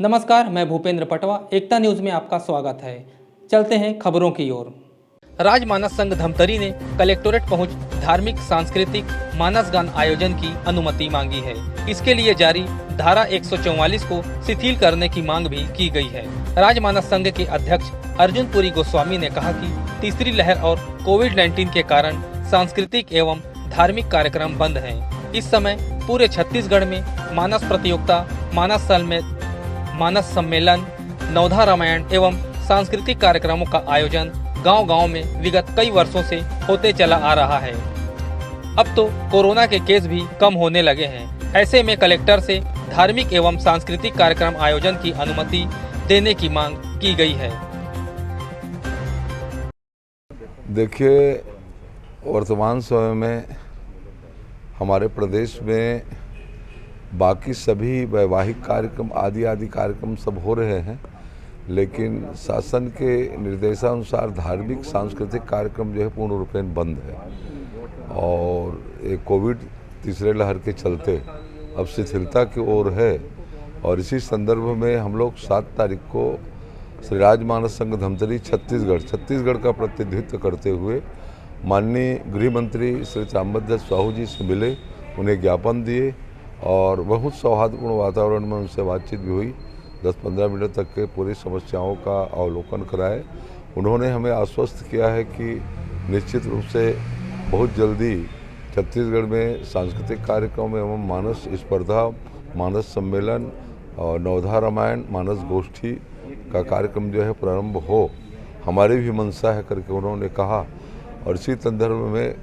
नमस्कार, मैं भूपेंद्र पटवा। एकता न्यूज में आपका स्वागत है। चलते हैं खबरों की ओर। राजमानस संघ धमतरी ने कलेक्टोरेट पहुंच धार्मिक सांस्कृतिक मानस गान आयोजन की अनुमति मांगी है। इसके लिए जारी धारा 144 को शिथिल करने की मांग भी की गई है। राजमानस संघ के अध्यक्ष अर्जुन पुरी गोस्वामी ने कहा कि तीसरी लहर और कोविड-19 के कारण सांस्कृतिक एवं धार्मिक कार्यक्रम बंद हैं। इस समय पूरे छत्तीसगढ़ में मानस प्रतियोगिता, मानस सम्मेलन, नवधा रामायण एवं सांस्कृतिक कार्यक्रमों का आयोजन गांव-गांव में विगत कई वर्षों से होते चला आ रहा है। अब तो कोरोना के केस भी कम होने लगे हैं। ऐसे में कलेक्टर से धार्मिक एवं सांस्कृतिक कार्यक्रम आयोजन की अनुमति देने की मांग की गई है। देखिए, वर्तमान समय में हमारे प्रदेश में बाकी सभी वैवाहिक कार्यक्रम आदि कार्यक्रम सब हो रहे हैं, लेकिन शासन के निर्देशानुसार धार्मिक सांस्कृतिक कार्यक्रम जो है पूर्ण रूपेण बंद है। और ये कोविड तीसरे लहर के चलते अब शिथिलता की ओर है। और इसी संदर्भ में हम लोग 7 तारीख को श्री राजमानस संघ धमतरी छत्तीसगढ़ का प्रतिनिधित्व करते हुए माननीय गृह मंत्री श्री ताम्रध्वज साहू जी से मिले, उन्हें ज्ञापन दिए और बहुत सौहार्दपूर्ण वातावरण में उनसे बातचीत भी हुई। 10-15 मिनट तक के पूरी समस्याओं का अवलोकन कराए। उन्होंने हमें आश्वस्त किया है कि निश्चित रूप से बहुत जल्दी छत्तीसगढ़ में सांस्कृतिक कार्यक्रम एवं मानस स्पर्धा, मानस सम्मेलन और नवधा रामायण, मानस गोष्ठी का कार्यक्रम जो है प्रारंभ हो, हमारी भी मंशा है करके उन्होंने कहा। और इसी संदर्भ में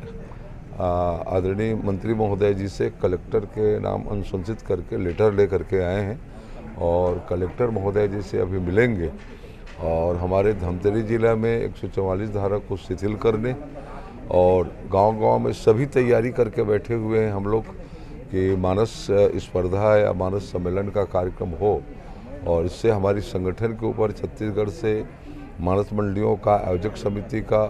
आदरणीय मंत्री महोदय जी से कलेक्टर के नाम अनुशंसित करके लेटर ले करके आए हैं और कलेक्टर महोदय जी से अभी मिलेंगे और हमारे धमतरी जिला में 144 धारा को शिथिल करने और गांव-गांव में सभी तैयारी करके बैठे हुए हैं हम लोग कि मानस स्पर्धा या मानस सम्मेलन का कार्यक्रम हो। और इससे हमारी संगठन के ऊपर छत्तीसगढ़ से मानस मंडलियों का आयोजक समिति का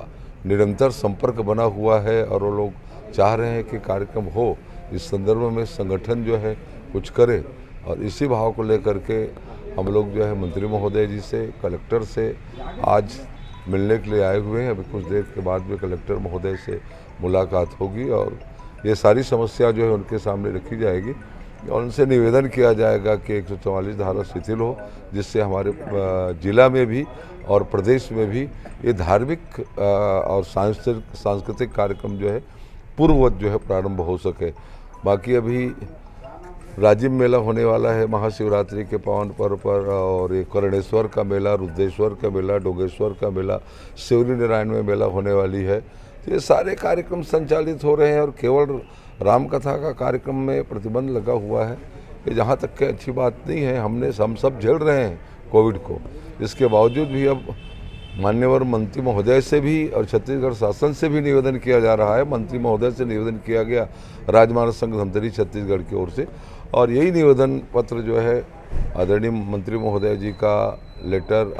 निरंतर संपर्क बना हुआ है और वो लोग चाह रहे हैं कि कार्यक्रम हो। इस संदर्भ में संगठन जो है कुछ करे और इसी भाव को लेकर के हम लोग जो है मंत्री महोदय जी से, कलेक्टर से आज मिलने के लिए आए हुए हैं। अभी कुछ देर के बाद में कलेक्टर महोदय से मुलाकात होगी और ये सारी समस्या जो है उनके सामने रखी जाएगी और उनसे निवेदन किया जाएगा कि 144 धारा शिथिल हो, जिससे हमारे जिला में भी और प्रदेश में भी ये धार्मिक और सांस्कृतिक कार्यक्रम जो है पूर्ववत जो है प्रारंभ हो सके। बाकी अभी राजिम मेला होने वाला है महाशिवरात्रि के पावन पर्व पर, और ये कर्णेश्वर का मेला, रुद्रेश्वर का मेला, डोगेश्वर का मेला, शिवरी नारायण में मेला होने वाली है। तो ये सारे कार्यक्रम संचालित हो रहे हैं और केवल राम कथा का कार्यक्रम में प्रतिबंध लगा हुआ है। ये जहाँ तक के अच्छी बात नहीं है। हम सब झेल रहे हैं कोविड को, इसके बावजूद भी अब मान्यवर मंत्री महोदय से भी और छत्तीसगढ़ शासन से भी निवेदन किया जा रहा है। मंत्री महोदय से निवेदन किया गया राजमानस संघ धमतरी छत्तीसगढ़ की ओर से, और यही निवेदन पत्र जो है आदरणीय मंत्री महोदय जी का लेटर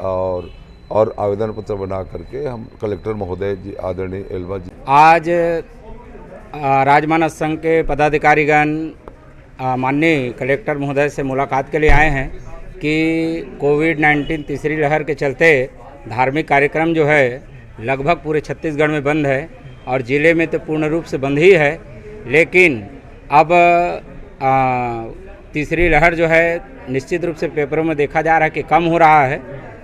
और आवेदन पत्र बना करके हम कलेक्टर महोदय जी आदरणीय एल्वा जी आज राजमानस संघ के पदाधिकारीगण माननीय कलेक्टर महोदय से मुलाकात के लिए आए हैं कि कोविड-19 तीसरी लहर के चलते धार्मिक कार्यक्रम जो है लगभग पूरे छत्तीसगढ़ में बंद है और ज़िले में तो पूर्ण रूप से बंद ही है। लेकिन अब तीसरी लहर जो है निश्चित रूप से पेपरों में देखा जा रहा है कि कम हो रहा है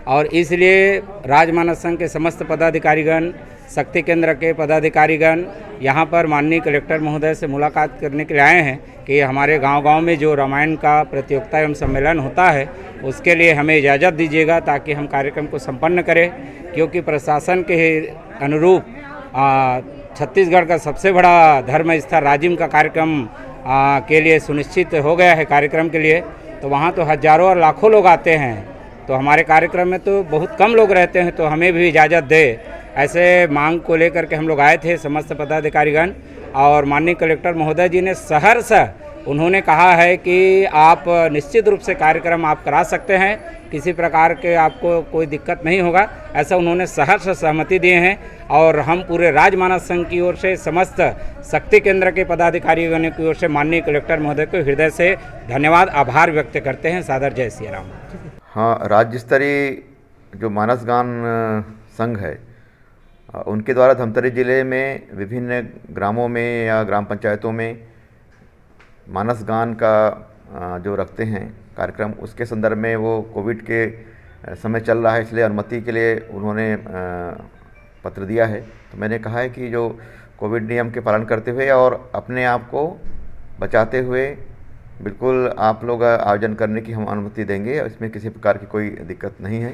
और इसलिए राजमानस संघ के समस्त पदाधिकारीगण, शक्ति केंद्र के पदाधिकारीगण यहाँ पर माननीय कलेक्टर महोदय से मुलाकात करने के लिए आए हैं कि हमारे गांव-गांव में जो रामायण का प्रतियोगिता एवं सम्मेलन होता है उसके लिए हमें इजाज़त दीजिएगा ताकि हम कार्यक्रम को संपन्न करें, क्योंकि प्रशासन के अनुरूप छत्तीसगढ़ का सबसे बड़ा धर्म स्थल राजिम का कार्यक्रम के लिए सुनिश्चित हो गया है कार्यक्रम के लिए। तो वहाँ तो हजारों और लाखों लोग आते हैं, तो हमारे कार्यक्रम में तो बहुत कम लोग रहते हैं, तो हमें भी इजाज़त दे, ऐसे मांग को लेकर के हम लोग आए थे समस्त पदाधिकारीगण। और माननीय कलेक्टर महोदय जी ने सहर्ष उन्होंने कहा है कि आप निश्चित रूप से कार्यक्रम आप करा सकते हैं, किसी प्रकार के आपको कोई दिक्कत नहीं होगा, ऐसा उन्होंने सहर्ष सहमति दिए हैं। और हम पूरे राजमानस संघ की ओर से समस्त शक्ति केंद्र के पदाधिकारियों की ओर से माननीय कलेक्टर महोदय को हृदय से धन्यवाद, आभार व्यक्त करते हैं। सादर जय श्री राम। हाँ, राज्य स्तरीय जो मानस गान संघ है उनके द्वारा धमतरी जिले में विभिन्न ग्रामों में या ग्राम पंचायतों में मानस गान का जो रखते हैं कार्यक्रम, उसके संदर्भ में वो कोविड के समय चल रहा है, इसलिए अनुमति के लिए उन्होंने पत्र दिया है। तो मैंने कहा है कि जो कोविड नियम के पालन करते हुए और अपने आप को बचाते हुए बिल्कुल आप लोग आयोजन करने की हम अनुमति देंगे, इसमें किसी प्रकार की कोई दिक्कत नहीं है।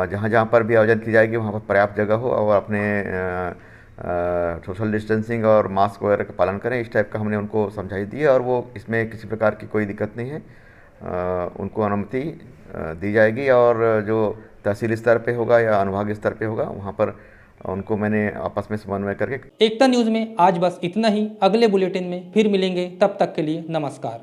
जहाँ जहाँ पर भी आयोजन की जाएगी वहाँ पर पर्याप्त जगह हो और अपने सोशल डिस्टेंसिंग और मास्क वगैरह का पालन करें, इस टाइप का हमने उनको समझाई दी है और वो इसमें किसी प्रकार की कोई दिक्कत नहीं है। उनको अनुमति दी जाएगी और जो तहसील स्तर पे होगा या अनुभाग स्तर पे होगा वहाँ पर उनको मैंने आपस में समन्वय करके। एकता न्यूज़ में आज बस इतना ही। अगले बुलेटिन में फिर मिलेंगे, तब तक के लिए नमस्कार।